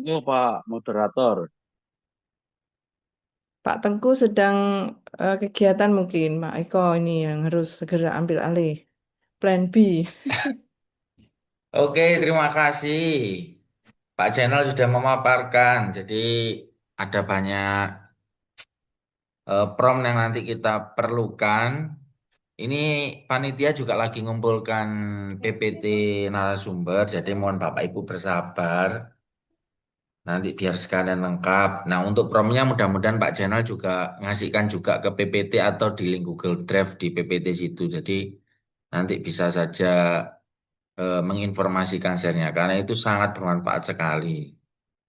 Monggo Pak Moderator. Pak Tengku sedang kegiatan mungkin, Pak Eko ini yang harus segera ambil alih. Plan B. Oke, terima kasih. Pak Channel sudah memaparkan. Jadi ada banyak prompt yang nanti kita perlukan. Ini panitia juga lagi ngumpulkan PPT narasumber. Jadi mohon Bapak Ibu bersabar. Nanti biar sekalian lengkap. Nah, untuk promnya mudah-mudahan Pak Channel juga ngasihkan juga ke PPT atau di link Google Drive di PPT situ. Jadi nanti bisa saja menginformasikan share-nya karena itu sangat bermanfaat sekali.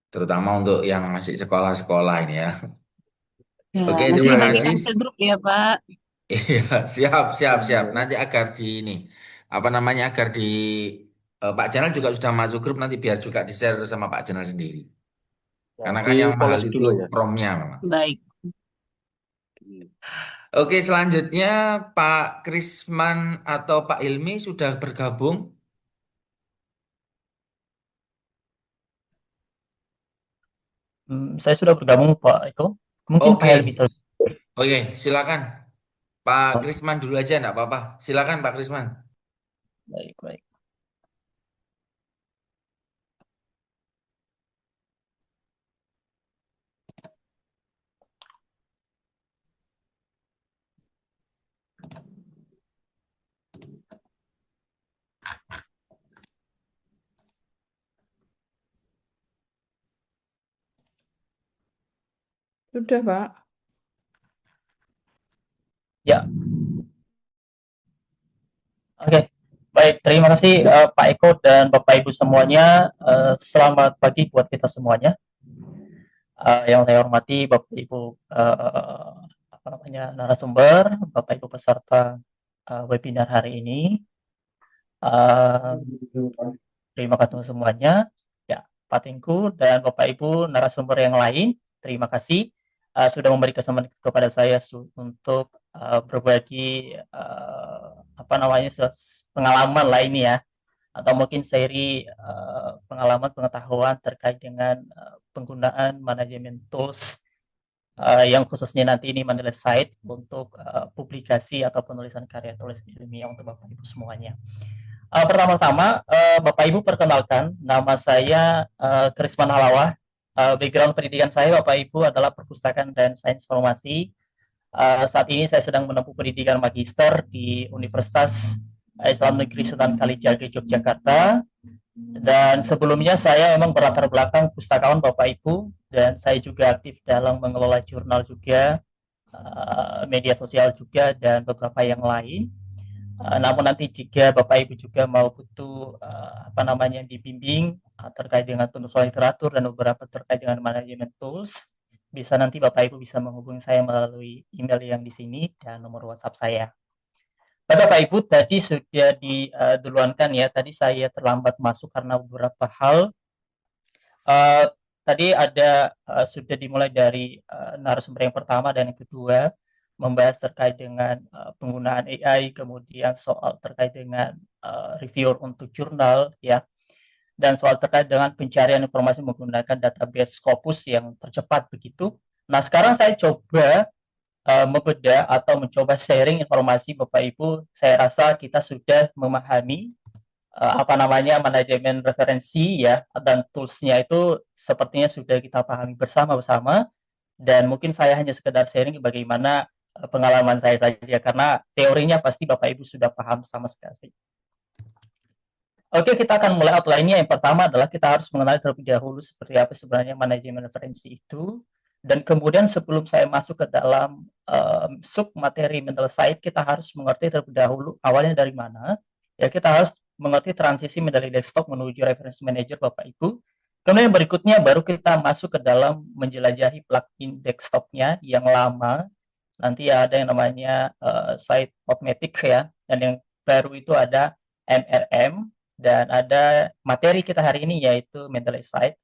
Terutama untuk yang masih sekolah-sekolah ini ya. Ya, Oke, nanti terima kasih. dibagikan ke grup ya, Pak. Iya, siap, siap, siap. Nanti agar di ini, apa namanya, agar di Pak Channel juga sudah masuk grup, nanti biar juga di-share sama Pak Channel sendiri. Ya, Karena di kan yang mahal polos itu dulu ya. promnya memang. Baik. Oke, selanjutnya Pak Krisman atau Pak Ilmi sudah bergabung. Saya sudah bergabung Pak Eko. Mungkin Pak Helmi Oke, terus. oke, silakan. Pak Krisman dulu aja, enggak apa-apa. Silakan Pak Krisman. Baik, baik. Sudah, Pak. Ya, oke. Baik, terima kasih Pak Eko dan Bapak Ibu semuanya. Selamat pagi buat kita semuanya. Yang saya hormati Bapak Ibu apa namanya narasumber, Bapak Ibu peserta webinar hari ini. Uh, Terima kasih semuanya. Ya, Pak Tengku dan Bapak Ibu narasumber yang lain, terima kasih sudah memberi kesempatan kepada saya untuk berbagi apa namanya pengalaman lah ini ya, atau mungkin seri pengalaman pengetahuan terkait dengan penggunaan manajemen tools yang khususnya nanti ini menilai site untuk publikasi atau penulisan karya tulis ilmiah untuk Bapak Ibu semuanya. Pertama-tama, Bapak Ibu perkenalkan, nama saya Krisman Halawah. Background pendidikan saya, Bapak Ibu, adalah perpustakaan dan sains informasi. Saat ini saya sedang menempuh pendidikan magister di Universitas Islam Negeri Sunan Kalijaga, Yogyakarta. Dan sebelumnya saya memang berlatar belakang pustakawan Bapak Ibu, dan saya juga aktif dalam mengelola jurnal juga, media sosial juga, dan beberapa yang lain. Namun nanti jika Bapak Ibu juga mau butuh apa namanya dibimbing terkait dengan penulisan literatur dan beberapa terkait dengan manajemen tools, bisa nanti Bapak Ibu bisa menghubungi saya melalui email yang di sini dan nomor WhatsApp saya. Bapak Ibu tadi sudah diduluankan ya, tadi saya terlambat masuk karena beberapa hal. Uh, Tadi ada sudah dimulai dari narasumber yang pertama dan yang kedua membahas terkait dengan penggunaan AI, kemudian soal terkait dengan reviewer untuk jurnal ya, dan soal terkait dengan pencarian informasi menggunakan database Scopus yang tercepat begitu. Nah, sekarang saya coba membedah atau mencoba sharing informasi Bapak Ibu. Saya rasa kita sudah memahami apa namanya manajemen referensi ya, dan toolsnya itu sepertinya sudah kita pahami bersama-sama, dan mungkin saya hanya sekedar sharing bagaimana pengalaman saya saja karena teorinya pasti Bapak Ibu sudah paham sama sekali. Oke, kita akan mulai outline-nya. Yang pertama adalah kita harus mengenal terlebih dahulu seperti apa sebenarnya manajemen referensi itu, dan kemudian sebelum saya masuk ke dalam sub materi mental site, kita harus mengerti terlebih dahulu awalnya dari mana. Ya, kita harus mengerti transisi dari desktop menuju reference manager Bapak Ibu. Kemudian berikutnya baru kita masuk ke dalam menjelajahi plugin desktopnya yang lama. Nanti ada yang namanya site automatic ya, dan yang baru itu ada MRM, dan ada materi kita hari ini yaitu Mendeley Site.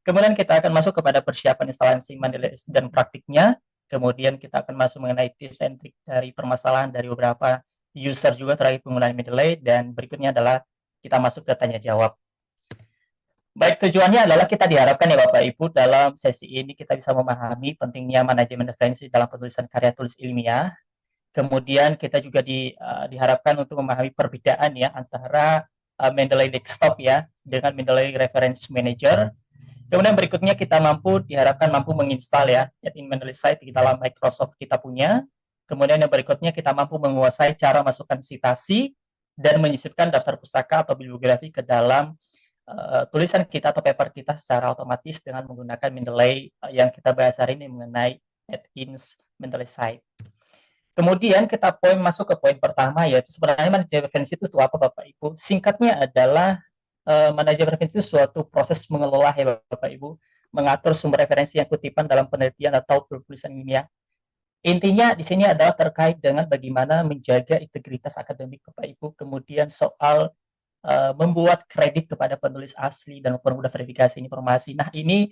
Kemudian kita akan masuk kepada persiapan instalasi Mendeley dan praktiknya. Kemudian kita akan masuk mengenai tips and trick dari permasalahan dari beberapa user juga terkait penggunaan Mendeley, dan berikutnya adalah kita masuk ke tanya jawab. Baik, tujuannya adalah kita diharapkan ya Bapak Ibu dalam sesi ini kita bisa memahami pentingnya manajemen referensi dalam penulisan karya tulis ilmiah. Kemudian kita juga diharapkan untuk memahami perbedaan ya antara Mendeley Desktop ya dengan Mendeley Reference Manager. Kemudian berikutnya kita diharapkan mampu menginstal ya Mendeley Site di dalam Microsoft kita punya. Kemudian yang berikutnya kita mampu menguasai cara masukkan citasi dan menyisipkan daftar pustaka atau bibliografi ke dalam tulisan kita atau paper kita secara otomatis dengan menggunakan Mendeley yang kita bahas hari ini mengenai add-ins Mendeley Site. Kemudian kita masuk ke poin pertama, yaitu sebenarnya manajemen referensi itu apa Bapak Ibu? Singkatnya adalah manajemen referensi itu suatu proses mengelola ya Bapak Ibu, mengatur sumber referensi yang kutipan dalam penelitian atau tulisan ilmiah. Intinya di sini adalah terkait dengan bagaimana menjaga integritas akademik Bapak Ibu, kemudian soal membuat kredit kepada penulis asli dan mempermudah verifikasi informasi. Nah ini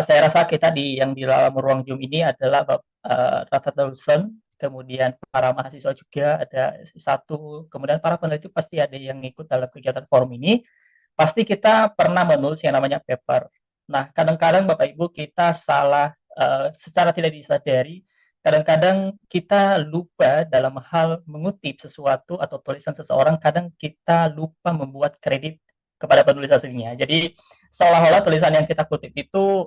saya rasa kita yang di dalam ruang Zoom ini adalah Rata Dawson, kemudian para mahasiswa juga ada satu, kemudian para peneliti pasti ada yang ikut dalam kegiatan forum ini. Pasti kita pernah menulis yang namanya paper. Nah kadang-kadang Bapak Ibu kita salah secara tidak disadari. Kadang-kadang kita lupa dalam hal mengutip sesuatu atau tulisan seseorang, kadang kita lupa membuat kredit kepada penulis aslinya. Jadi seolah-olah tulisan yang kita kutip itu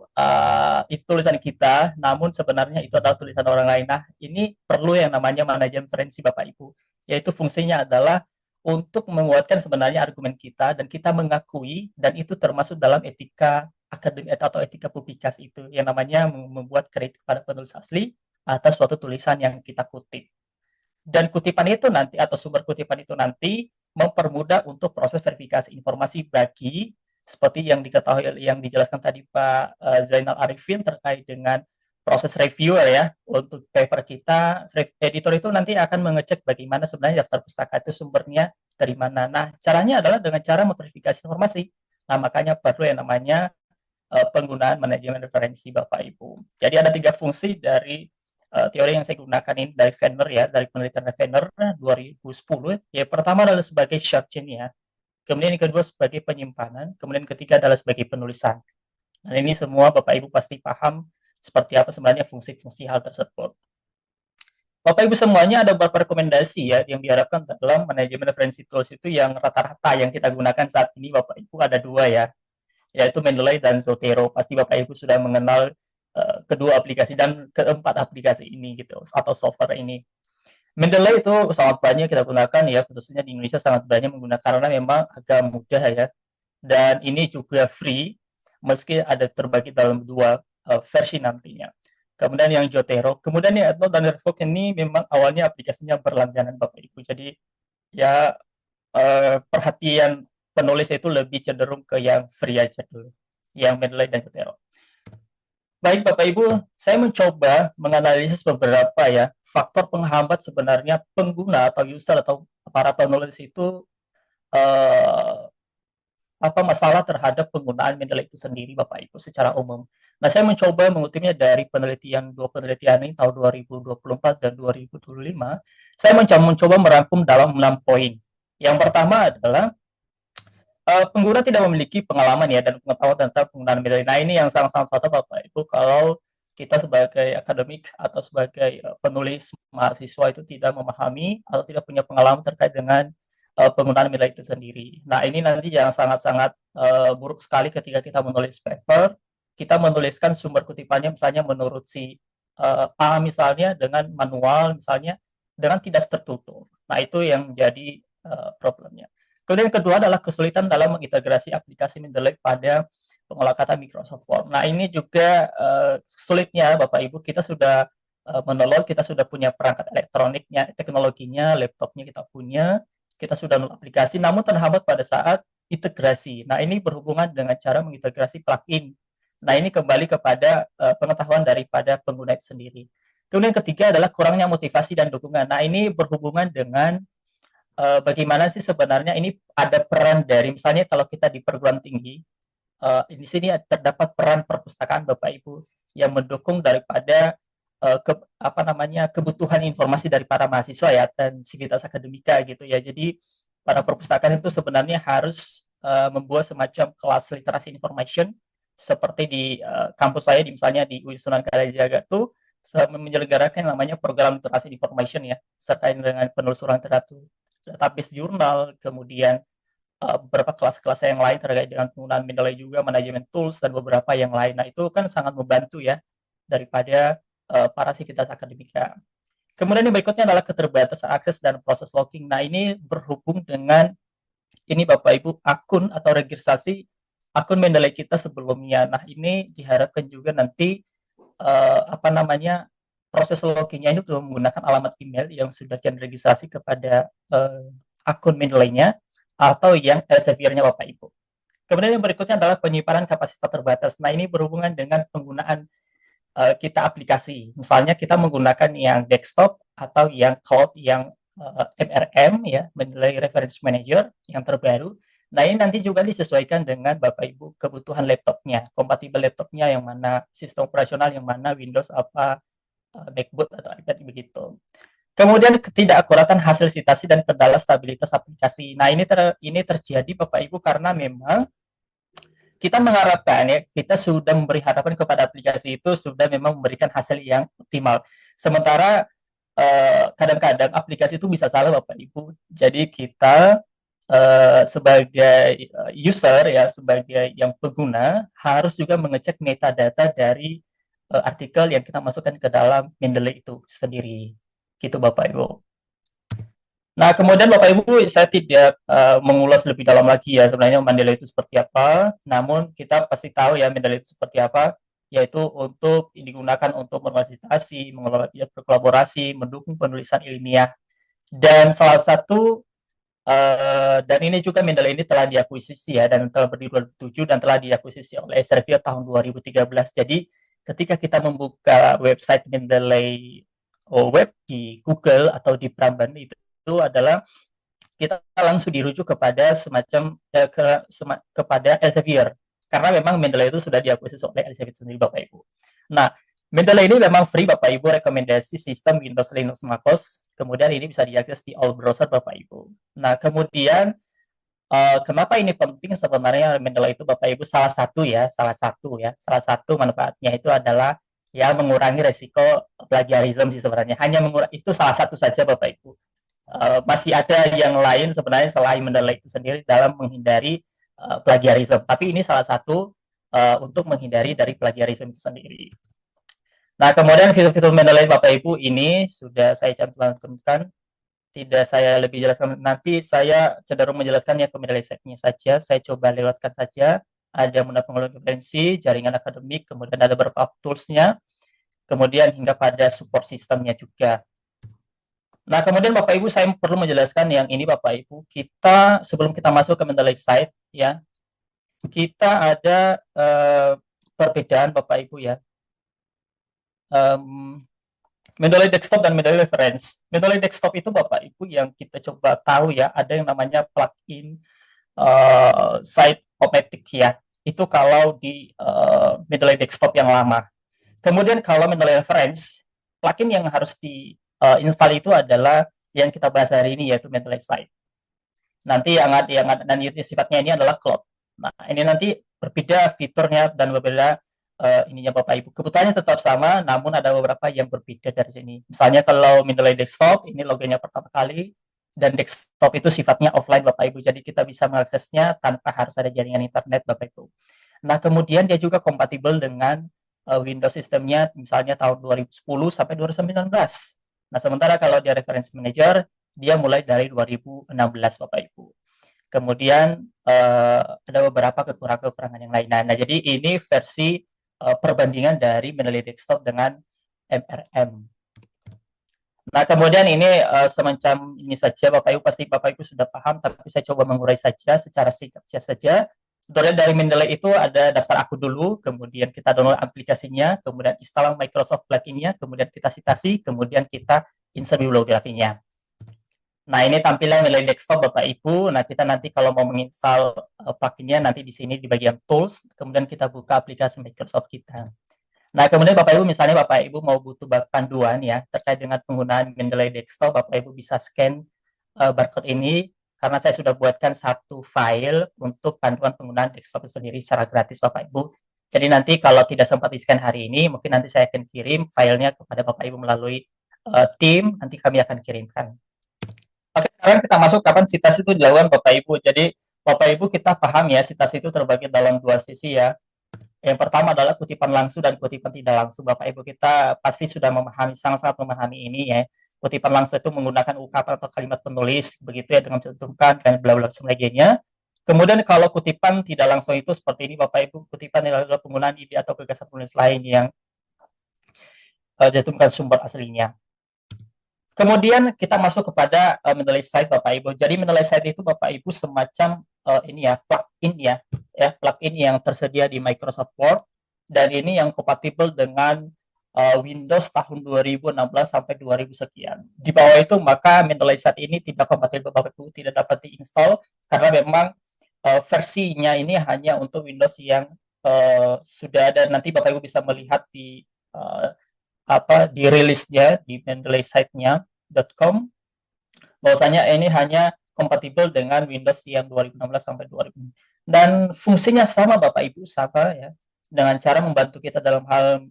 tulisan kita, namun sebenarnya itu adalah tulisan orang lain. Nah, ini perlu yang namanya manajemen referensi Bapak Ibu, yaitu fungsinya adalah untuk menguatkan sebenarnya argumen kita dan kita mengakui, dan itu termasuk dalam etika akademik atau etika publikasi itu, yang namanya membuat kredit kepada penulis asli atas suatu tulisan yang kita kutip. Dan kutipan itu nanti atau sumber kutipan itu nanti mempermudah untuk proses verifikasi informasi bagi seperti yang diketahui yang dijelaskan tadi Pak Zainal Arifin terkait dengan proses reviewer ya untuk paper kita. Editor itu nanti akan mengecek bagaimana sebenarnya daftar pustaka itu sumbernya dari mana. Nah, caranya adalah dengan cara memverifikasi informasi. Nah, makanya perlu yang namanya penggunaan manajemen referensi Bapak Ibu. Jadi ada 3 fungsi dari teori yang saya gunakan ini dari Venner ya, dari penelitian Venner 2010. Ya, pertama adalah sebagai searching ya. Kemudian yang kedua sebagai penyimpanan, kemudian yang ketiga adalah sebagai penulisan. Dan ini semua Bapak Ibu pasti paham seperti apa sebenarnya fungsi-fungsi hal tersebut. Bapak Ibu semuanya ada beberapa rekomendasi ya yang diharapkan dalam manajemen referensi tools itu yang rata-rata yang kita gunakan saat ini Bapak Ibu ada 2 ya, yaitu Mendeley dan Zotero. Pasti Bapak Ibu sudah mengenal kedua aplikasi dan keempat aplikasi ini gitu atau software ini. Mendeley itu sangat banyak kita gunakan ya, khususnya di Indonesia sangat banyak menggunakan karena memang agak mudah ya, dan ini juga free meski ada terbagi dalam 2 versi nantinya. Kemudian yang Zotero, kemudian yang Etno dan Revoke ini memang awalnya aplikasinya berlangganan Bapak Ibu, jadi ya perhatian penulis itu lebih cenderung ke yang free aja dulu, yang Mendeley dan Zotero. Baik Bapak Ibu, saya mencoba menganalisis beberapa ya faktor penghambat sebenarnya pengguna atau user atau para penulis itu masalah terhadap penggunaan Mendeley itu sendiri Bapak Ibu secara umum. Nah, saya mencoba mengutipnya dari penelitian 2 penelitian ini tahun 2024 dan 2025. Saya mencoba merangkum dalam 6 poin. Yang pertama adalah pengguna tidak memiliki pengalaman ya dan pengetahuan tentang penggunaan Mendeley. Nah, ini yang sangat-sangat fatal Bapak Ibu kalau kita sebagai akademik atau sebagai penulis mahasiswa itu tidak memahami atau tidak punya pengalaman terkait dengan penggunaan Mendeley itu sendiri. Nah, ini nanti yang sangat-sangat buruk sekali ketika kita menulis paper, kita menuliskan sumber kutipannya misalnya menurut si A misalnya dengan manual misalnya dengan tidak tertutur. Nah, itu yang menjadi problemnya. Kemudian yang kedua adalah kesulitan dalam mengintegrasi aplikasi Mendeley pada pengolah kata Microsoft Word. Nah, ini juga sulitnya Bapak Ibu, kita sudah menolong, kita sudah punya perangkat elektroniknya, teknologinya, laptopnya kita sudah aplikasi, namun terhambat pada saat integrasi. Nah, ini berhubungan dengan cara mengintegrasi plugin. Nah, ini kembali kepada pengetahuan daripada pengguna itu sendiri. Kemudian yang ketiga adalah kurangnya motivasi dan dukungan. Nah, ini berhubungan dengan bagaimana sih sebenarnya ini ada peran dari misalnya kalau kita di perguruan tinggi, di sini terdapat peran perpustakaan Bapak Ibu yang mendukung daripada kebutuhan informasi dari para mahasiswa ya dan sivitas akademika gitu ya. Jadi para perpustakaan itu sebenarnya harus membuat semacam kelas literasi information seperti di kampus saya, misalnya di UI Sunan Kalijaga tuh menyelenggarakan yang namanya program literasi information ya, terkait dengan penelusuran database jurnal, kemudian beberapa kelas-kelas yang lain terkait dengan penggunaan Mendeley juga, manajemen tools, dan beberapa yang lain. Nah, itu kan sangat membantu ya daripada para sivitas akademika. Kemudian yang berikutnya adalah keterbatasan akses dan proses logging. Nah, ini berhubung dengan ini Bapak Ibu akun atau registrasi akun Mendeley kita sebelumnya. Nah, ini diharapkan juga nanti proses loggingnya ini menggunakan alamat email yang sudah registrasi kepada akun Mendeley-nya atau yang Elsevier-nya Bapak Ibu. Kemudian yang berikutnya adalah penyimpanan kapasitas terbatas. Nah, ini berhubungan dengan penggunaan kita aplikasi. Misalnya kita menggunakan yang desktop atau yang cloud yang MRM ya, Mendeley Reference Manager yang terbaru. Nah, ini nanti juga disesuaikan dengan Bapak Ibu kebutuhan laptopnya, kompatibel laptopnya yang mana, sistem operasional yang mana, Windows apa, MacBook atau iPad begitu. Kemudian ketidakakuratan hasil citasi dan kendala stabilitas aplikasi. Nah, ini terjadi Bapak Ibu karena memang kita mengharapkan ya, kita sudah memberi harapan kepada aplikasi itu sudah memang memberikan hasil yang optimal. Sementara kadang-kadang aplikasi itu bisa salah Bapak Ibu. Jadi kita sebagai user ya, sebagai yang pengguna harus juga mengecek metadata dari artikel yang kita masukkan ke dalam Mendeley itu sendiri. Gitu Bapak Ibu. Nah, kemudian Bapak Ibu, saya tidak mengulas lebih dalam lagi ya sebenarnya Mendeley itu seperti apa. Namun kita pasti tahu ya Mendeley itu seperti apa, yaitu untuk digunakan untuk berorganisasi, mengelola berkolaborasi, mendukung penulisan ilmiah. Dan salah satu dan ini juga Mendeley ini telah diakuisisi ya, dan telah berdiri 2007 dan telah diakuisisi oleh Elsevier tahun 2013. Jadi ketika kita membuka website Mendeley web di Google atau di Pramban itu adalah kita langsung dirujuk kepada kepada Elsevier karena memang Mendeley itu sudah diakuisisi oleh Elsevier sendiri Bapak Ibu. Nah, Mendeley ini memang free Bapak Ibu, rekomendasi sistem Windows, Linux, MacOS. Kemudian ini bisa diakses di all browser Bapak Ibu. Nah, kemudian kenapa ini penting sebenarnya Mendeley itu Bapak Ibu salah satu manfaatnya itu adalah ya mengurangi resiko plagiarisme sih sebenarnya. Hanya mengurangi itu salah satu saja Bapak Ibu. Masih ada yang lain sebenarnya selain Mendeley itu sendiri dalam menghindari plagiarisme. Tapi ini salah satu untuk menghindari dari plagiarisme itu sendiri. Nah, kemudian fitur-fitur Mendeley Bapak Ibu ini sudah saya cantumkan. Tidak saya lebih jelaskan, nanti saya cenderung menjelaskannya ke Mendeley site-nya saja. Saya coba lewatkan saja. Ada menu pengelolaan referensi, jaringan akademik, kemudian ada beberapa tools-nya, kemudian hingga pada support sistemnya juga. Nah, kemudian Bapak Ibu saya perlu menjelaskan yang ini Bapak Ibu. Kita sebelum kita masuk ke Mendeley site ya, kita ada perbedaan Bapak Ibu ya. Mendeley desktop dan Mendeley reference. Mendeley desktop itu Bapak Ibu yang kita coba tahu ya, ada yang namanya plugin site Automatic ya. Itu kalau di Mendeley desktop yang lama. Kemudian kalau Mendeley reference, plugin yang harus diinstal itu adalah yang kita bahas hari ini yaitu Mendeley site. Nanti yang dan sifatnya ini adalah cloud. Nah, ini nanti berbeda fiturnya dan berbeda ininya Bapak Ibu. Kebutuhannya tetap sama, namun ada beberapa yang berbeda dari sini. Misalnya kalau Mendeley desktop, ini logonya pertama kali, dan desktop itu sifatnya offline Bapak Ibu. Jadi kita bisa mengaksesnya tanpa harus ada jaringan internet Bapak Ibu. Nah, kemudian dia juga kompatibel dengan Windows sistemnya misalnya tahun 2010 sampai 2019. Nah, sementara kalau dia reference manager, dia mulai dari 2016 Bapak Ibu. Kemudian ada beberapa kekurangan-kekurangan yang lain. Nah, jadi ini versi perbandingan dari Mendeley desktop dengan MRM. Nah, kemudian ini semacam ini saja Bapak Ibu, pasti Bapak Ibu sudah paham, tapi saya coba mengurai saja secara singkat saja. Dari Mendeley itu ada daftar akun dulu, kemudian kita download aplikasinya, kemudian install Microsoft plugin-nya, kemudian kita citasi, kemudian kita insert bibliografinya. Nah, ini tampilan Mendeley desktop Bapak Ibu. Nah, kita nanti kalau mau menginstal plugin-nya nanti di sini di bagian tools, kemudian kita buka aplikasi Microsoft kita. Nah, kemudian Bapak Ibu misalnya Bapak Ibu mau butuh panduan ya terkait dengan penggunaan Mendeley desktop, Bapak Ibu bisa scan barcode ini karena saya sudah buatkan satu file untuk panduan penggunaan desktop sendiri secara gratis Bapak Ibu. Jadi nanti kalau tidak sempat di-scan hari ini, mungkin nanti saya akan kirim filenya kepada Bapak Ibu melalui tim, nanti kami akan kirimkan. Oke, sekarang kita masuk kapan citasi itu dilakukan Bapak Ibu. Jadi Bapak Ibu kita paham ya, citasi itu terbagi dalam dua sisi ya. Yang pertama adalah kutipan langsung dan kutipan tidak langsung. Bapak Ibu kita pasti sudah memahami, sangat-sangat memahami ini ya. Kutipan langsung itu menggunakan ungkapan atau kalimat penulis, begitu ya, dengan mencantumkan dan bla bla sebagainya. Kemudian kalau kutipan tidak langsung itu seperti ini Bapak Ibu, kutipan adalah penggunaan ide atau gagasan penulis lain yang dicantumkan sumber aslinya. Kemudian kita masuk kepada Mendeley Site Bapak Ibu. Jadi Mendeley Site itu Bapak Ibu semacam ini ya, plugin yang tersedia di Microsoft Word, dan ini yang kompatibel dengan Windows tahun 2016 sampai 2000 sekian. Di bawah itu maka Mendeley Site ini tidak kompatibel Bapak Ibu, tidak dapat diinstal karena memang versinya ini hanya untuk Windows yang sudah ada. Nanti Bapak Ibu bisa melihat di di rilisnya di mendeleysite.com bahwasanya ini hanya kompatibel dengan Windows yang 2016 sampai 2000. Dan fungsinya sama Bapak Ibu, sama ya, dengan cara membantu kita dalam hal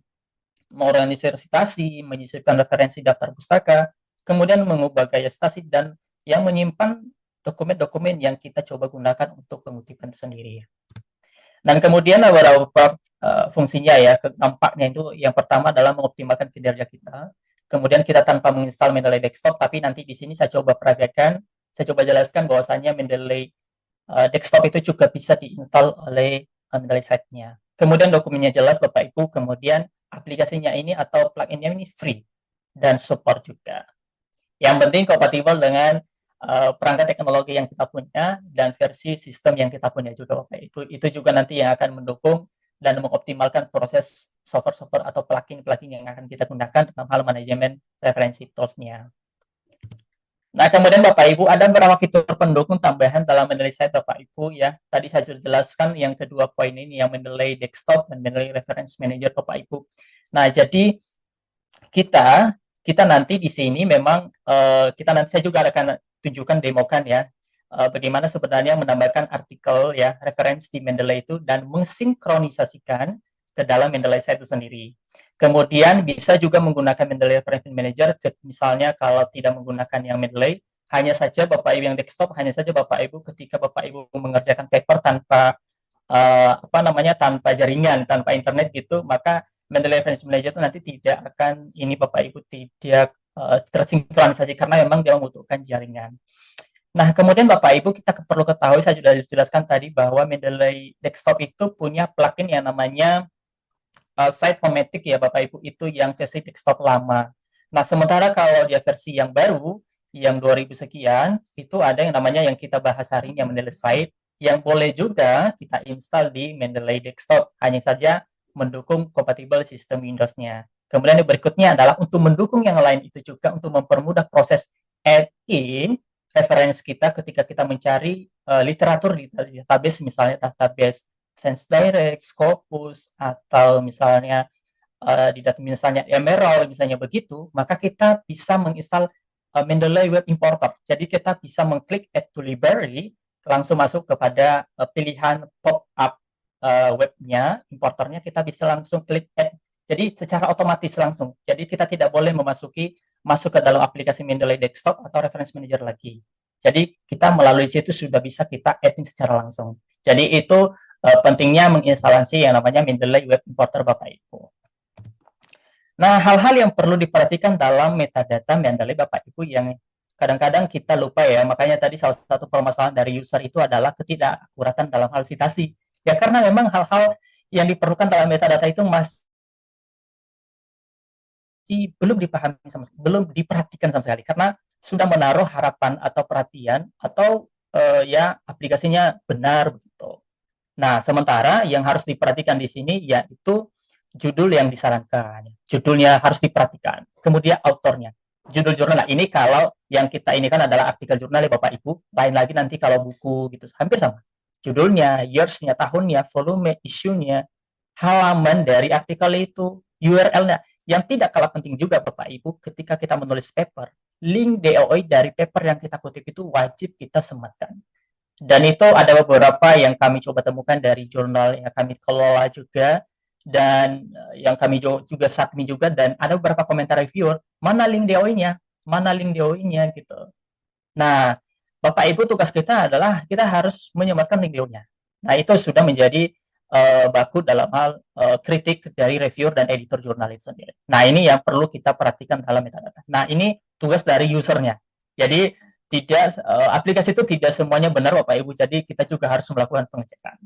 mengorganisir citasi, menyisipkan referensi daftar pustaka, kemudian mengubah gaya citasi, dan yang menyimpan dokumen-dokumen yang kita coba gunakan untuk pengutipan sendiri. Dan kemudian beberapa fungsinya ya, nampaknya itu yang pertama adalah mengoptimalkan kinerja kita. Kemudian kita tanpa menginstal Mendeley Desktop, tapi nanti di sini saya coba peragakan, saya coba jelaskan bahwasanya Mendeley Desktop itu juga bisa diinstal oleh Mendeley Site-nya. Kemudian dokumennya jelas Bapak Ibu, kemudian aplikasinya ini atau plugin-nya ini free dan support juga. Yang penting kompatibel dengan perangkat teknologi yang kita punya dan versi sistem yang kita punya juga Bapak Ibu. Itu juga nanti yang akan mendukung dan mengoptimalkan proses software-software atau plugin-plugin yang akan kita gunakan dalam hal manajemen referensi tools-nya. Nah, kemudian Bapak Ibu ada beberapa fitur pendukung tambahan dalam Mendeley Site Bapak Ibu ya. Tadi saya sudah jelaskan yang kedua poin ini, yang Mendeley Desktop dan Mendeley Reference Manager Bapak Ibu. Nah, jadi kita nanti di sini memang saya juga akan tunjukkan demokan ya, bagaimana sebenarnya menambahkan artikel ya, referensi di Mendeley itu dan mensinkronisasikan ke dalam Mendeley Site itu sendiri. Kemudian bisa juga menggunakan Mendeley Reference Manager, misalnya kalau tidak menggunakan yang Mendeley, hanya saja Bapak Ibu yang desktop, hanya saja Bapak Ibu ketika Bapak Ibu mengerjakan paper tanpa tanpa jaringan, tanpa internet gitu, maka Mendeley Reference Manager itu nanti tidak akan Bapak Ibu tidak tersinkronisasi karena memang dia membutuhkan jaringan. Nah, kemudian Bapak Ibu kita perlu ketahui, saya sudah jelaskan tadi bahwa Mendeley Desktop itu punya plugin yang namanya Site-O-Matic ya Bapak Ibu, itu yang versi desktop lama. Nah, sementara kalau dia versi yang baru, yang 2000 sekian, itu ada yang namanya yang kita bahas hari ini, yang Mendeley Site, yang boleh juga kita install di Mendeley Desktop, hanya saja mendukung kompatibel sistem Windows-nya. Kemudian yang berikutnya adalah untuk mendukung yang lain itu juga untuk mempermudah proses add-in referensi kita ketika kita mencari literatur di database, misalnya database SenseDirect, Scopus, atau misalnya di database misalnya Emerald, misalnya begitu, maka kita bisa menginstal Mendeley Web Importer. Jadi kita bisa mengklik Add to Library, langsung masuk kepada pilihan pop-up webnya, importernya, kita bisa langsung klik Add. Jadi secara otomatis langsung. Jadi kita tidak boleh masuk ke dalam aplikasi Mendeley Desktop atau Reference Manager lagi. Jadi kita melalui situ sudah bisa kita add-in secara langsung. Jadi itu pentingnya menginstalasi yang namanya Mendeley Web Importer Bapak Ibu. Nah, hal-hal yang perlu diperhatikan dalam metadata Mendeley Bapak Ibu yang kadang-kadang kita lupa ya, makanya tadi salah satu permasalahan dari user itu adalah ketidakakuratan dalam hal citasi. Ya karena memang hal-hal yang diperlukan dalam metadata itu belum dipahami belum diperhatikan sama sekali karena sudah menaruh harapan atau perhatian atau ya aplikasinya benar begitu. Nah, sementara yang harus diperhatikan di sini yaitu judul yang disarankan. Judulnya harus diperhatikan. Kemudian autornya. Judul jurnal. Nah, ini kalau yang kita ini kan adalah artikel jurnal ya Bapak Ibu. Lain lagi nanti kalau buku gitu hampir sama. Judulnya, years-nya, tahunnya, volume, issue-nya, halaman dari artikel itu, URL-nya. Yang tidak kalah penting juga Bapak Ibu ketika kita menulis paper, link DOI dari paper yang kita kutip itu wajib kita sematkan. Dan itu ada beberapa yang kami coba temukan dari jurnal yang kami kelola juga, dan yang kami juga submit juga, dan ada beberapa komentar reviewer, mana link DOI-nya gitu. Nah, Bapak Ibu, tugas kita adalah kita harus menyematkan link DOI-nya. Nah, itu sudah menjadi baku dalam hal kritik dari reviewer dan editor jurnal itu sendiri. Nah, ini yang perlu kita perhatikan dalam metadata. Nah, ini tugas dari usernya. Jadi tidak aplikasi itu tidak semuanya benar Bapak Ibu, jadi kita juga harus melakukan pengecekan.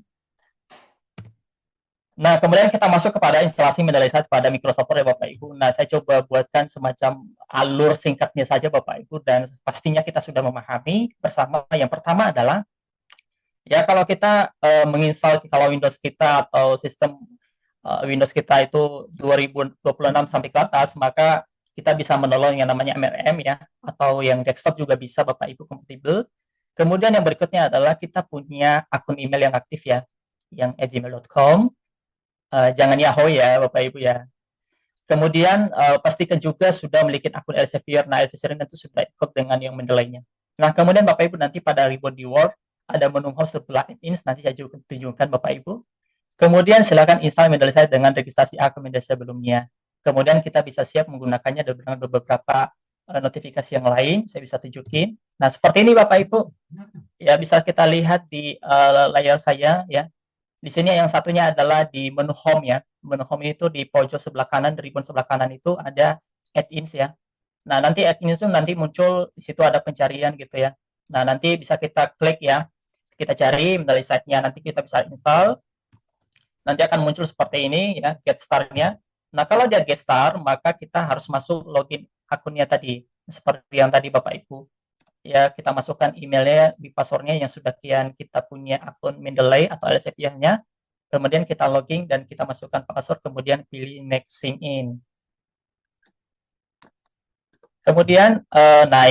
Nah, kemudian kita masuk kepada instalasi Mendeley Site pada Microsoft Word ya Bapak Ibu. Nah, saya coba buatkan semacam alur singkatnya saja Bapak Ibu, dan pastinya kita sudah memahami bersama. Yang pertama adalah, ya kalau kita menginstal, kalau Windows kita atau sistem Windows kita itu 2026 sampai ke atas, maka kita bisa menolong yang namanya MRM ya, atau yang desktop juga bisa Bapak Ibu kompatibel. Kemudian yang berikutnya adalah kita punya akun email yang aktif ya, yang @gmail.com. Jangan Yahoo ya Bapak Ibu ya. Kemudian pastikan juga sudah memiliki akun Elsevier. Nah, Elsevier itu sudah ikut dengan yang Mendeley-nya. Nah, kemudian Bapak Ibu nanti pada ribbon di Word ada menu home sebelah add-ins, nanti saya juga tunjukkan Bapak Ibu. Kemudian silakan install Mendeley Site dengan registrasi akun Mendeley sebelumnya. Kemudian kita bisa siap menggunakannya dengan beberapa notifikasi yang lain, saya bisa tunjukin. Nah, seperti ini Bapak Ibu. Ya, bisa kita lihat di layar saya ya. Di sini yang satunya adalah di menu home ya. Menu home itu di pojok sebelah kanan, di ribbon sebelah kanan itu ada add-ins ya. Nah, nanti add-ins itu nanti muncul, di situ ada pencarian gitu ya. Nah, nanti bisa kita klik ya. Kita cari Mendeley Site-nya, nanti kita bisa install. Nanti akan muncul seperti ini ya, get start-nya. Nah, kalau dia get start, maka kita harus masuk login akunnya tadi. Seperti yang tadi Bapak Ibu. Ya, kita masukkan emailnya di passwordnya yang sudah kita punya akun Mendeley atau Elsevier-nya. Kemudian kita login dan kita masukkan password, kemudian pilih next sign in. Kemudian, nah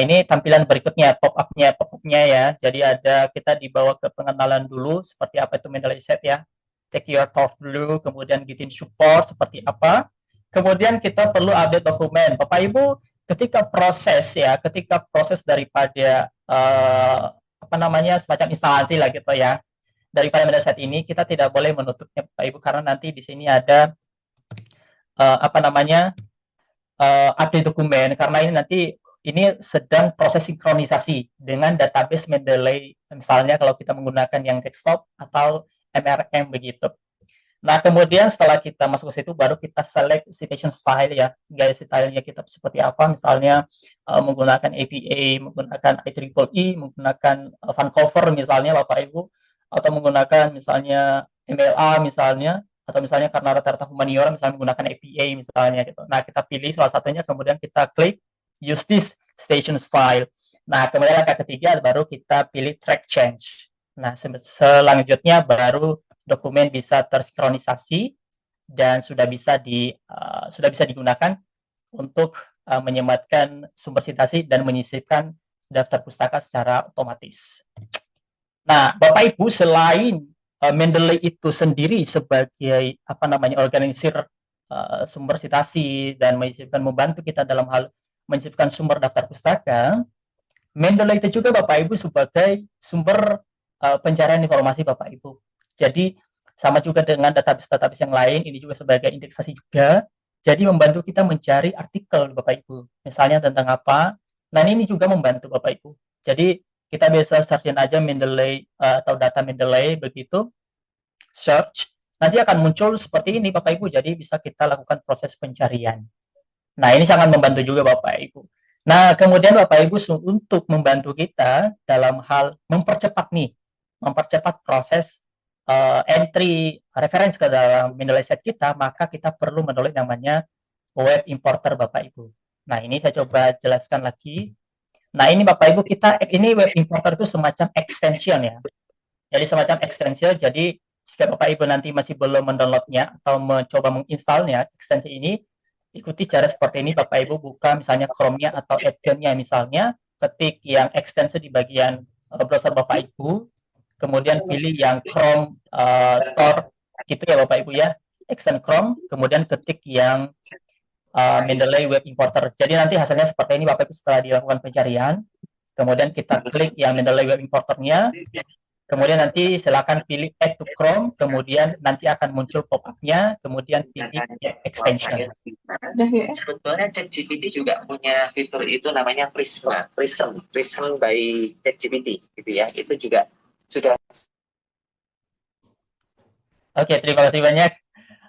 ini tampilan berikutnya, pop-up-nya ya. Jadi kita dibawa ke pengenalan dulu, seperti apa itu Mendeley Site ya. Take your talk dulu, kemudian Git support seperti apa. Kemudian kita perlu update dokumen. Bapak Ibu, ketika proses daripada semacam instalasi lah gitu ya, daripada Mendeley Site ini, kita tidak boleh menutupnya Bapak Ibu, karena nanti di sini ada update dokumen, karena ini nanti sedang proses sinkronisasi dengan database Mendeley, misalnya kalau kita menggunakan yang desktop atau MRM begitu. Nah, kemudian setelah kita masuk ke situ, baru kita select citation style ya, gaya stylenya kita seperti apa, misalnya menggunakan APA, menggunakan IEEE, menggunakan Vancouver misalnya Bapak Ibu, atau menggunakan misalnya MLA misalnya, atau misalnya karena rata-rata humaniora misalnya menggunakan APA misalnya gitu. Nah, kita pilih salah satunya, kemudian kita klik use this station style. Nah, kemudian langkah ketiga baru kita pilih track change. Nah, selanjutnya baru dokumen bisa tersinkronisasi dan sudah bisa digunakan untuk menyematkan sumber citasi dan menyisipkan daftar pustaka secara otomatis. Nah, Bapak Ibu, selain Mendeley itu sendiri sebagai organisir sumber citasi dan membantu kita dalam hal menyisipkan sumber daftar pustaka, Mendeley itu juga Bapak Ibu sebagai sumber pencarian informasi Bapak Ibu. Jadi sama juga dengan database yang lain, ini juga sebagai indeksasi juga. Jadi membantu kita mencari artikel Bapak Ibu. Misalnya tentang apa. Nah, ini juga membantu Bapak Ibu. Jadi kita bisa search aja Mendeley atau data Mendeley begitu. Search. Nanti akan muncul seperti ini Bapak Ibu. Jadi bisa kita lakukan proses pencarian. Nah, ini sangat membantu juga Bapak Ibu. Nah, kemudian Bapak Ibu untuk membantu kita dalam hal mempercepat proses entry reference ke dalam Mendeley Site kita, maka kita perlu menulis namanya web importer Bapak Ibu. Nah, ini saya coba jelaskan lagi. Nah, ini Bapak Ibu, ini web importer itu semacam extension ya. Jadi semacam extension, jadi jika Bapak Ibu nanti masih belum mendownloadnya atau mencoba menginstalnya ekstensi ini, ikuti cara seperti ini Bapak Ibu, buka misalnya Chrome-nya atau Edge-nya misalnya, ketik yang ekstensi di bagian browser Bapak Ibu, kemudian pilih yang Chrome Store gitu ya Bapak Ibu ya, extend Chrome, kemudian ketik yang Mendeley Web Importer. Jadi nanti hasilnya seperti ini Bapak Ibu setelah dilakukan pencarian. Kemudian kita klik yang Mendeley Web Importernya. Kemudian nanti silakan pilih Add to Chrome, kemudian nanti akan muncul pop-up-nya, kemudian pilih extension. Sebetulnya ChatGPT juga punya fitur itu namanya Prism by ChatGPT gitu ya. Itu juga sudah. Oke, terima kasih banyak.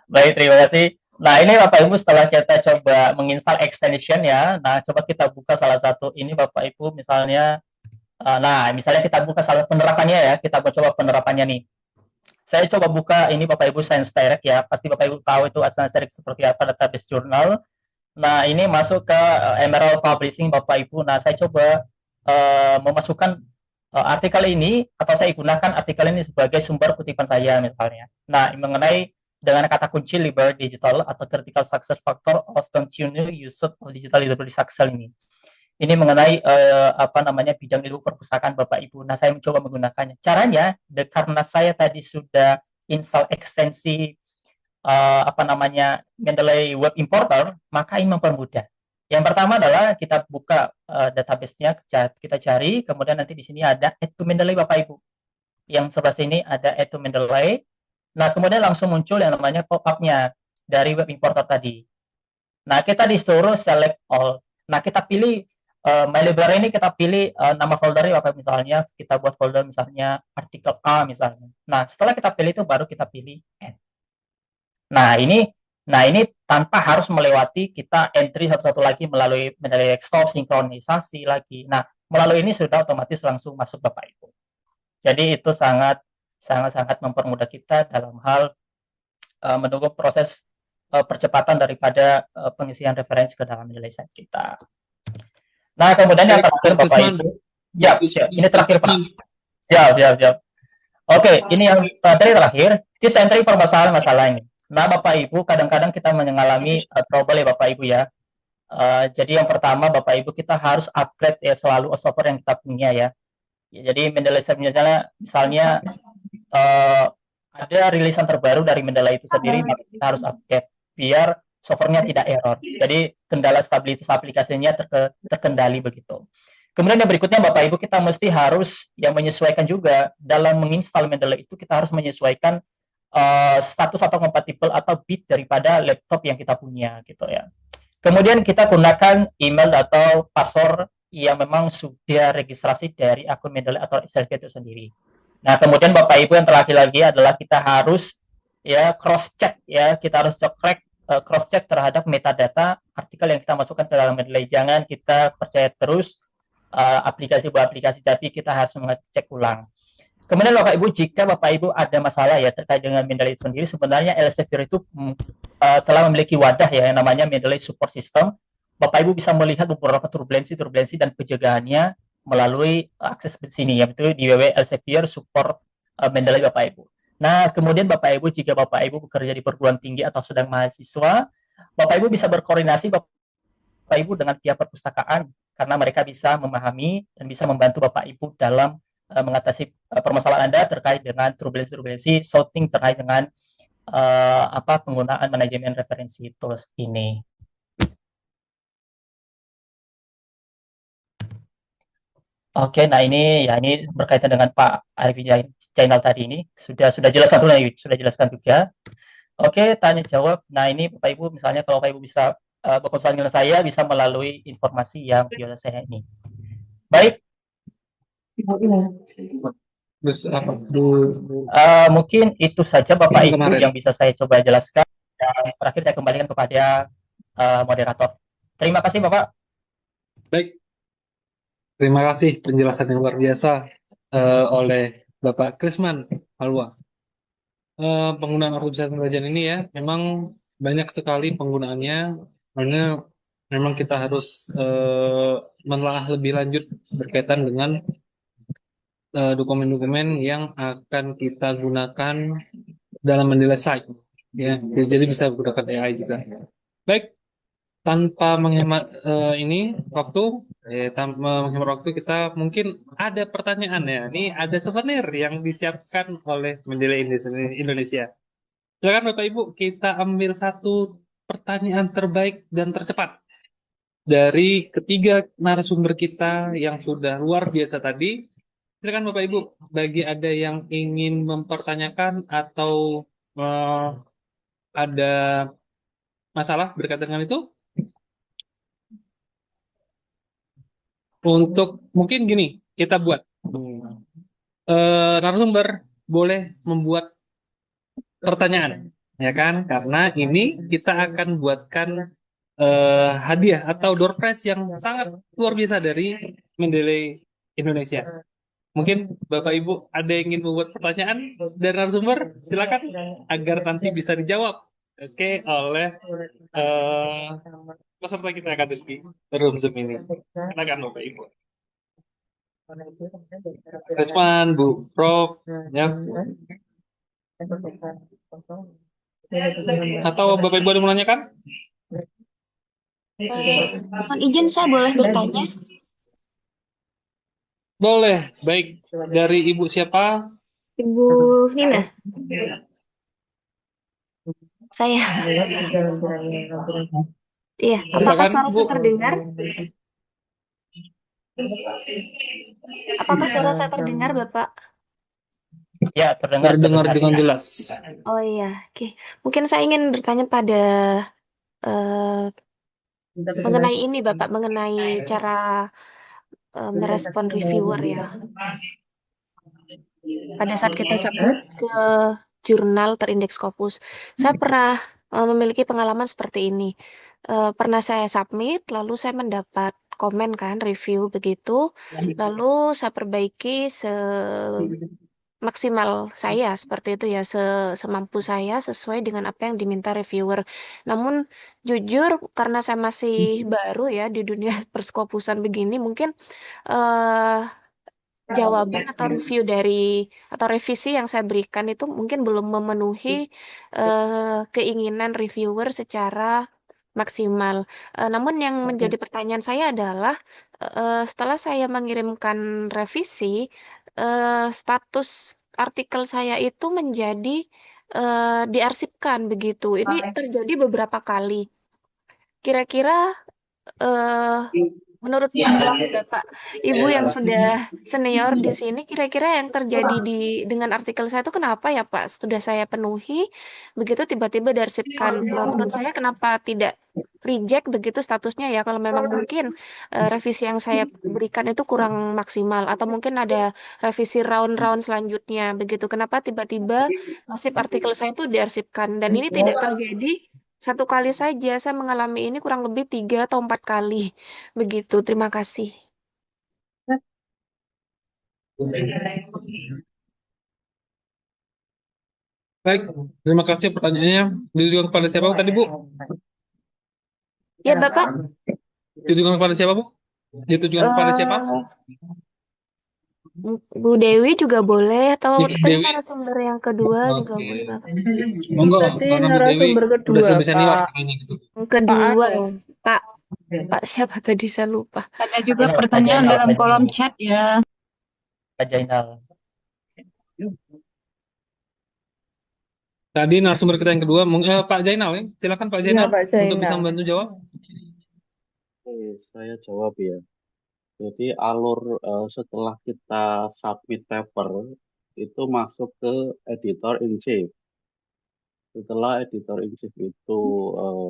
Baik, terima kasih. Nah, ini Bapak Ibu setelah kita coba menginstal extension ya. Nah, coba kita buka salah satu ini Bapak Ibu misalnya. Nah, misalnya kita buka salah penerapannya ya. Kita coba penerapannya nih. Saya coba buka ini Bapak Ibu Science Direct ya. Pasti Bapak Ibu tahu itu Science Direct seperti apa database jurnal. Nah, ini masuk ke Emerald Publishing Bapak Ibu. Nah, saya coba memasukkan artikel ini atau saya gunakan artikel ini sebagai sumber kutipan saya misalnya. Nah, mengenai dengan kata kunci library digital atau critical success factor of continued use of digital library success ini. Ini mengenai bidang ilmu perpustakaan Bapak Ibu. Nah, saya mencoba menggunakannya. Caranya karena saya tadi sudah install ekstensi Mendeley Web Importer, maka ini mempermudah. Yang pertama adalah kita buka database-nya, kita cari, kemudian nanti di sini ada Add to Mendeley Bapak Ibu. Yang sebelah sini ada Add to Mendeley. Nah, kemudian langsung muncul yang namanya pop-up-nya dari Web Importer tadi. Nah, kita disuruh select all. Nah, kita pilih My Library ini, kita pilih nama foldernya Bapak, misalnya kita buat folder misalnya artikel A misalnya. Nah, setelah kita pilih itu baru kita pilih Add. Nah, ini tanpa harus melewati kita entry satu-satu lagi melalui Mendeley desktop, sinkronisasi lagi. Nah, melalui ini sudah otomatis langsung masuk Bapak Ibu. Jadi itu sangat mempermudah kita dalam hal mendukung proses percepatan daripada pengisian referensi ke dalam Mendeley site kita. Nah, kemudian yang terakhir Bapak Ibu. Siap. Ini terakhir Pak. Siap. Oke, ini yang terakhir, tips and trick permasalahan masalah ini. Nah, Bapak Ibu, kadang-kadang kita mengalami trouble ya Bapak Ibu ya. Jadi yang pertama Bapak Ibu, kita harus upgrade ya selalu software yang kita punya ya. Jadi Mendeley misalnya ada rilisan terbaru dari Mendeley itu sendiri, maka kita harus update biar softwarenya tidak error. Jadi kendala stabilitas aplikasinya terkendali begitu. Kemudian yang berikutnya Bapak Ibu, kita mesti harus menyesuaikan juga dalam menginstal Mendeley itu, kita harus menyesuaikan status atau kompatibel atau bit daripada laptop yang kita punya gitu ya. Kemudian kita gunakan email atau password yang memang sudah registrasi dari akun Mendeley atau SLP itu sendiri. Nah, kemudian Bapak Ibu yang terakhir lagi adalah kita harus cross check ya, kita harus cross check terhadap metadata artikel yang kita masukkan ke dalam Mendeley. Jangan kita percaya terus aplikasi buat aplikasi, tapi kita harus mengecek ulang. Kemudian Bapak Ibu, jika Bapak Ibu ada masalah ya terkait dengan Mendeley itu sendiri, sebenarnya Elsevier itu telah memiliki wadah ya yang namanya Mendeley Support System. Bapak Ibu bisa melihat beberapa turbulensi dan pencegahannya melalui akses di sini, yaitu di www.elsevier support Mendeley Bapak Ibu. Nah, kemudian Bapak Ibu, jika Bapak Ibu bekerja di perguruan tinggi atau sedang mahasiswa, Bapak Ibu bisa berkoordinasi Bapak Ibu dengan pihak perpustakaan, karena mereka bisa memahami dan bisa membantu Bapak Ibu dalam mengatasi permasalahan Anda terkait dengan turbulensi sorting terkait dengan penggunaan manajemen referensi tools ini. Oke, nah ini berkaitan dengan Pak Arif Jainal tadi ini sudah jelaskan juga. Oke, tanya jawab. Nah, ini Bapak Ibu misalnya kalau Bapak Ibu bisa berkonsultasi dengan saya bisa melalui informasi yang biasa saya ini. Baik. Mungkin itu saja Bapak Ibu yang bisa saya coba jelaskan. Dan terakhir saya kembalikan kepada moderator. Terima kasih Bapak. Baik. Terima kasih penjelasan yang luar biasa oleh Bapak Krisman Halwa. Penggunaan artificial intelligence ini ya, memang banyak sekali penggunaannya, karena memang kita harus menelaah lebih lanjut berkaitan dengan dokumen-dokumen yang akan kita gunakan dalam Mendeley site. Ya, jadi bisa menggunakan AI juga. Baik. Tanpa menghemat waktu, kita mungkin ada pertanyaan ya. Ini ada souvenir yang disiapkan oleh Mendeley Indonesia. Silakan Bapak Ibu, kita ambil satu pertanyaan terbaik dan tercepat dari ketiga narasumber kita yang sudah luar biasa tadi. Silakan Bapak Ibu, bagi ada yang ingin mempertanyakan atau ada masalah berkaitan dengan itu, untuk mungkin gini kita buat narasumber boleh membuat pertanyaan, ya kan? Karena ini kita akan buatkan hadiah atau door prize yang sangat luar biasa dari Mendeley Indonesia. Mungkin Bapak Ibu ada yang ingin membuat pertanyaan dari narasumber, silakan agar nanti bisa dijawab, oke, oleh peserta kita yang ada di room Zoom ini. Silakan Bapak Ibu. Resman, Bu, Prof, ya. Atau Bapak Ibu ada yang menanyakan? Mohon izin saya boleh bertanya? Boleh, baik. Dari Ibu siapa? Ibu Nina. Saya. Iya, apakah Silakan, suara Bu. saya terdengar? Apakah suara saya terdengar, Bapak? Ya, terdengar Terdengar dengan jelas. Oh iya, oke. Mungkin saya ingin bertanya pada mengenai ini, Bapak, mengenai cara merespon reviewer ya. Pada saat kita submit ke jurnal terindeks Scopus, saya pernah memiliki pengalaman seperti ini. Pernah saya submit, lalu saya mendapat komen kan, review begitu, lalu saya perbaiki semaksimal saya seperti itu ya, semampu saya sesuai dengan apa yang diminta reviewer. Namun jujur karena saya masih baru ya di dunia perskopusan begini, mungkin jawaban atau review atau revisi yang saya berikan itu mungkin belum memenuhi keinginan reviewer secara maksimal. Namun yang menjadi pertanyaan saya adalah setelah saya mengirimkan revisi, status artikel saya itu menjadi diarsipkan begitu. Ini terjadi beberapa kali. Kira-kira menurut pengalaman Bapak, Ibu yang sudah senior di sini, kira-kira yang terjadi dengan artikel saya itu kenapa ya Pak? Sudah saya penuhi, begitu tiba-tiba diarsipkan. Menurut saya kenapa tidak reject begitu statusnya ya? Kalau memang mungkin revisi yang saya berikan itu kurang maksimal, atau mungkin ada revisi round-round selanjutnya begitu. Kenapa tiba-tiba nasib artikel saya itu diarsipkan? Dan ini tidak terjadi satu kali saja, saya mengalami ini kurang lebih 3 atau 4 kali. Begitu, terima kasih. Baik, terima kasih pertanyaannya. Ditujukan kepada siapa tadi, Bu? Ya, Bapak. Ditujukan kepada siapa, Bu? Ditujukan kepada siapa? Bu Dewi juga boleh, atau Ibu mungkin Dewi. narasumber yang kedua juga Oke. boleh, Bapak. Monggo, Berarti karena Bu Dewi narasumber udah kedua, lebih senior Pak. kayaknya gitu. Yang kedua, Pak Pak siapa tadi saya lupa. Ada juga Ya, pertanyaan Pak dalam Jainal. kolom chat ya. Pak Jainal. Tadi narasumber kita yang kedua, Pak Jainal ya. Silakan Pak Iya, Jainal Pak untuk bisa Zainal. membantu jawab. Oke, saya jawab ya. Jadi alur setelah kita submit paper itu masuk ke editor in chief. Setelah editor in chief itu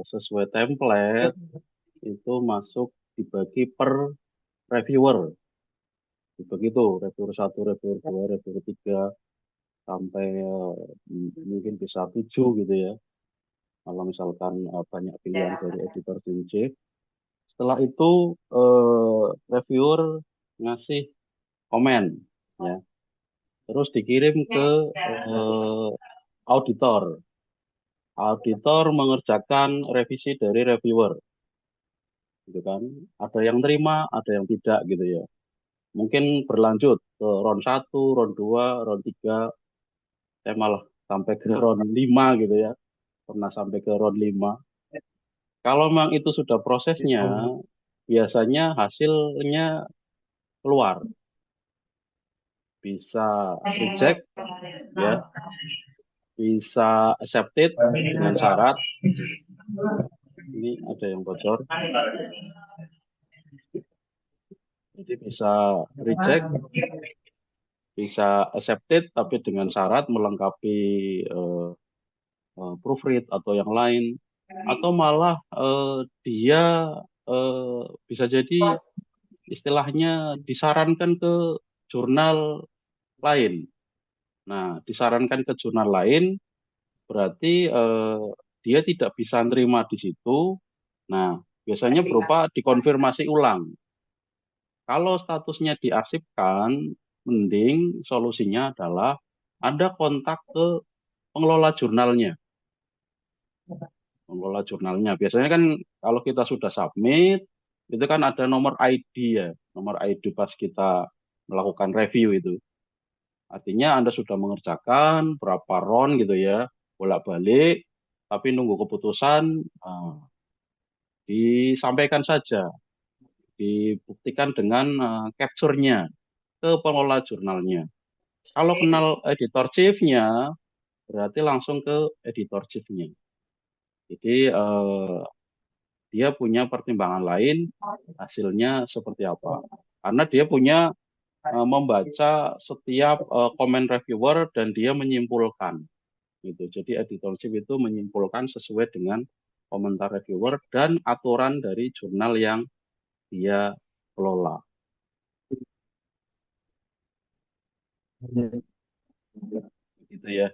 sesuai template, itu masuk dibagi per reviewer. Begitu, reviewer 1, reviewer 2, reviewer 3, sampai mungkin bisa 7 gitu ya. Kalau misalkan banyak pilihan dari editor in chief. Setelah itu reviewer ngasih komen ya. Terus dikirim ke auditor. Auditor mengerjakan revisi dari reviewer. Gitu kan. Ada yang terima, ada yang tidak gitu ya. Mungkin berlanjut ke round 1, round 2, round 3. Saya malah sampai ke round 5 gitu ya. Pernah sampai ke round 5. Kalau memang itu sudah prosesnya, biasanya hasilnya keluar. Bisa reject, ya, bisa accepted dengan syarat, Ini ada yang bocor. Jadi bisa reject, bisa accepted, tapi dengan syarat melengkapi proofread atau yang lain. Atau malah dia bisa jadi istilahnya disarankan ke jurnal lain. Nah, disarankan ke jurnal lain berarti dia tidak bisa nerima di situ. Nah, biasanya berupa dikonfirmasi ulang. Kalau statusnya diarsipkan, mending solusinya adalah ada kontak ke pengelola jurnalnya. Pengelola jurnalnya. Biasanya kan kalau kita sudah submit, itu kan ada nomor ID ya. Nomor ID pas kita melakukan review itu. Artinya Anda sudah mengerjakan berapa round gitu ya, bolak-balik, tapi nunggu keputusan, disampaikan saja, dibuktikan dengan capture-nya ke pengelola jurnalnya. Kalau kenal editor chief-nya, berarti langsung ke editor chief-nya. Jadi dia punya pertimbangan lain, hasilnya seperti apa. Karena dia punya membaca setiap komen reviewer dan dia menyimpulkan. Gitu. Jadi editor chief itu menyimpulkan sesuai dengan komentar reviewer dan aturan dari jurnal yang dia kelola. Gitu ya.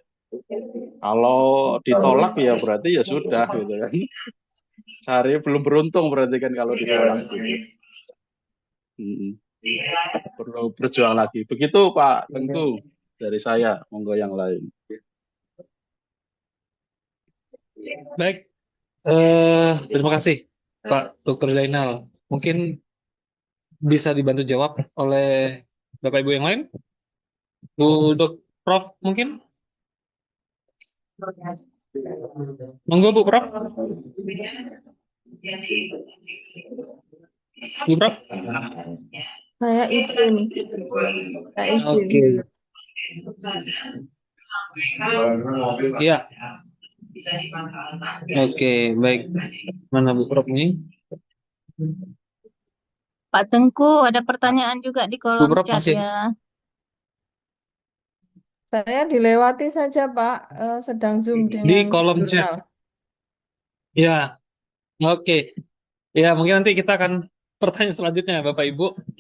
Kalau ditolak ya berarti ya sudah gitu kan. Cari belum beruntung berarti kan kalau ditolak gitu. Perlu berjuang lagi. Begitu Pak Tengku dari saya, monggo yang lain. Baik, terima kasih Pak Dr. Zainal. Mungkin bisa dibantu jawab oleh Bapak Ibu yang lain? Prof mungkin? Monggo Bu Prof. Bu Prof. Saya izin. Oke. Iya. Oke, baik. Mana Bu Prof ini? Pak Tengku, ada pertanyaan juga di Bu kolom Prof chat masih. ya. Saya dilewati saja, Pak. Sedang Zoom Di dengan kolom chat. jurnal. Ya, oke. Ya, mungkin nanti kita akan pertanyaan selanjutnya, Bapak Ibu.